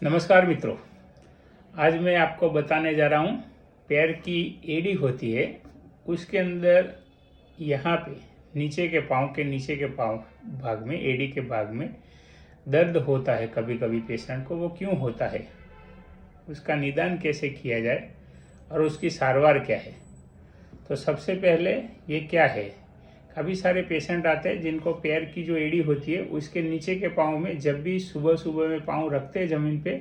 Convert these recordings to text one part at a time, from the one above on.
नमस्कार मित्रों, आज मैं आपको बताने जा रहा हूँ पैर की एड़ी होती है, उसके अंदर यहाँ पे नीचे के पाँव के नीचे के पाँव भाग में, एड़ी के भाग में दर्द होता है कभी कभी पेशेंट को। वो क्यों होता है, उसका निदान कैसे किया जाए और उसकी सारवार क्या है। तो सबसे पहले ये क्या है, काफ़ी सारे पेशेंट आते हैं जिनको पैर की जो एड़ी होती है उसके नीचे के पाँव में जब भी सुबह सुबह में पाँव रखते हैं ज़मीन पे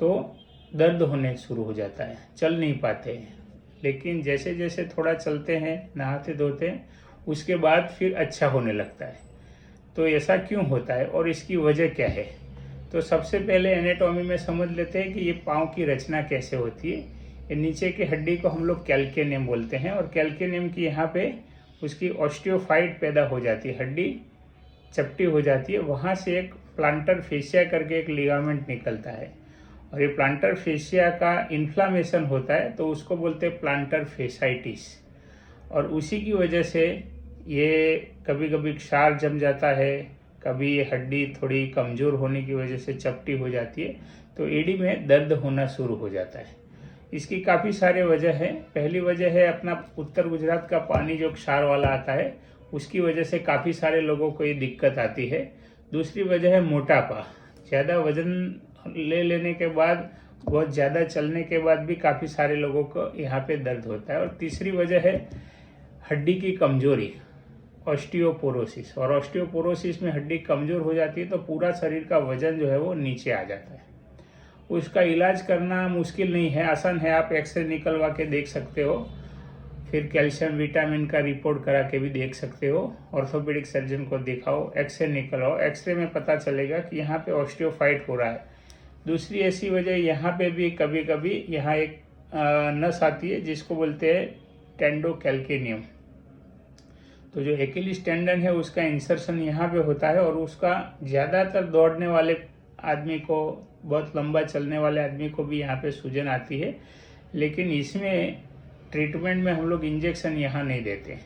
तो दर्द होने शुरू हो जाता है, चल नहीं पाते हैं। लेकिन जैसे जैसे थोड़ा चलते हैं, नहाते धोते हैं, उसके बाद फिर अच्छा होने लगता है। तो ऐसा क्यों होता है और इसकी वजह क्या है। तो सबसे पहले एनाटॉमी में समझ लेते हैं कि ये पाँव की रचना कैसे होती है। ये नीचे की हड्डी को हम लोग कैल्केनियम बोलते हैं और कैल्केनियम की यहाँ पे उसकी ऑस्टियोफाइट पैदा हो जाती है, हड्डी चपटी हो जाती है। वहाँ से एक प्लांटर फेशिया करके एक लिगामेंट निकलता है और ये प्लांटर फेशिया का इन्फ्लामेशन होता है तो उसको बोलते हैं प्लांटर फेसाइटिस। और उसी की वजह से ये कभी कभी क्षार जम जाता है, कभी ये हड्डी थोड़ी कमज़ोर होने की वजह से चपटी हो जाती है तो एड़ी में दर्द होना शुरू हो जाता है। इसकी काफ़ी सारे वजह है। पहली वजह है अपना उत्तर गुजरात का पानी जो क्षार वाला आता है, उसकी वजह से काफ़ी सारे लोगों को ये दिक्कत आती है। दूसरी वजह है मोटापा, ज़्यादा वजन ले लेने के बाद, बहुत ज़्यादा चलने के बाद भी काफ़ी सारे लोगों को यहाँ पे दर्द होता है। और तीसरी वजह है हड्डी की कमजोरी, ऑस्टियोपोरोसिस। और ऑस्टियोपोरोसिस में हड्डी कमज़ोर हो जाती है तो पूरा शरीर का वजन जो है वो नीचे आ जाता है। उसका इलाज करना मुश्किल नहीं है, आसान है। आप एक्सरे निकलवा के देख सकते हो, फिर कैल्शियम विटामिन का रिपोर्ट करा के भी देख सकते हो। ऑर्थोपेडिक सर्जन को दिखाओ, एक्सरे निकलवाओ, एक्सरे में पता चलेगा कि यहाँ पे ऑस्टियोफाइट हो रहा है। दूसरी ऐसी वजह, यहाँ पे भी कभी कभी यहाँ एक नस आती है जिसको बोलते हैं टेंडोकैल्केनियम। तो जो एकिलीस टेंडन है उसका इंसर्शन यहाँ पे होता है और उसका ज़्यादातर दौड़ने वाले आदमी को, बहुत लंबा चलने वाले आदमी को भी यहाँ पे सूजन आती है। लेकिन इसमें ट्रीटमेंट में हम लोग इंजेक्शन यहाँ नहीं देते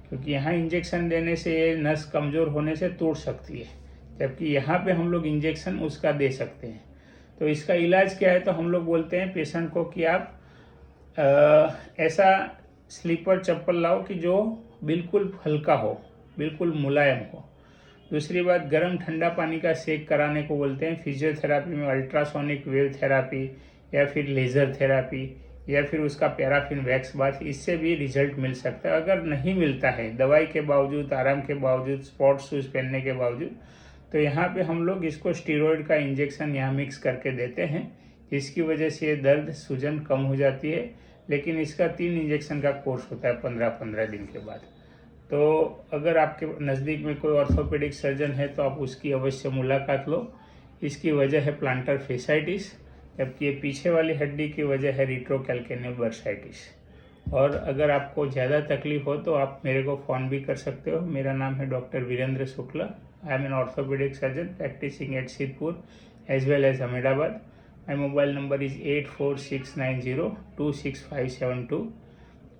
क्योंकि यहाँ इंजेक्शन देने से ये नस कमज़ोर होने से टूट सकती है, जबकि यहाँ पे हम लोग इंजेक्शन उसका दे सकते हैं। तो इसका इलाज क्या है, तो हम लोग बोलते हैं पेशेंट को कि आप ऐसा स्लीपर चप्पल लाओ कि जो बिल्कुल हल्का हो, बिल्कुल मुलायम हो। दूसरी बात, गर्म ठंडा पानी का सेक कराने को बोलते हैं। फिजियोथेरापी में अल्ट्रासोनिक वेव थेरापी या फिर लेज़र थेरापी या फिर उसका पैराफिन वैक्स बाथ, इससे भी रिजल्ट मिल सकता है। अगर नहीं मिलता है दवाई के बावजूद, आराम के बावजूद, स्पोर्ट्स शूज़ पहनने के बावजूद, तो यहाँ पे हम लोग इसको स्टीरॉयड का इंजेक्शन यहाँ मिक्स करके देते हैं, जिसकी वजह से ये दर्द सूजन कम हो जाती है। लेकिन इसका 3 इंजेक्शन का कोर्स होता है 15-15 दिन के बाद। तो अगर आपके नज़दीक में कोई ऑर्थोपेडिक सर्जन है तो आप उसकी अवश्य मुलाकात लो। इसकी वजह है प्लांटर फेसाइटिस, जबकि ये पीछे वाली हड्डी की वजह है रेट्रोकैल्केनियल बर्साइटिस। और अगर आपको ज़्यादा तकलीफ हो तो आप मेरे को फ़ोन भी कर सकते हो। मेरा नाम है doctor Virendra Shukla. I am an orthopaedic surgeon practising at Siddhpur as well as Ahmedabad. My mobile number is 8469026572।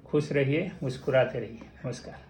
खुश रहिए, मुस्कुराते रहिए। नमस्कार।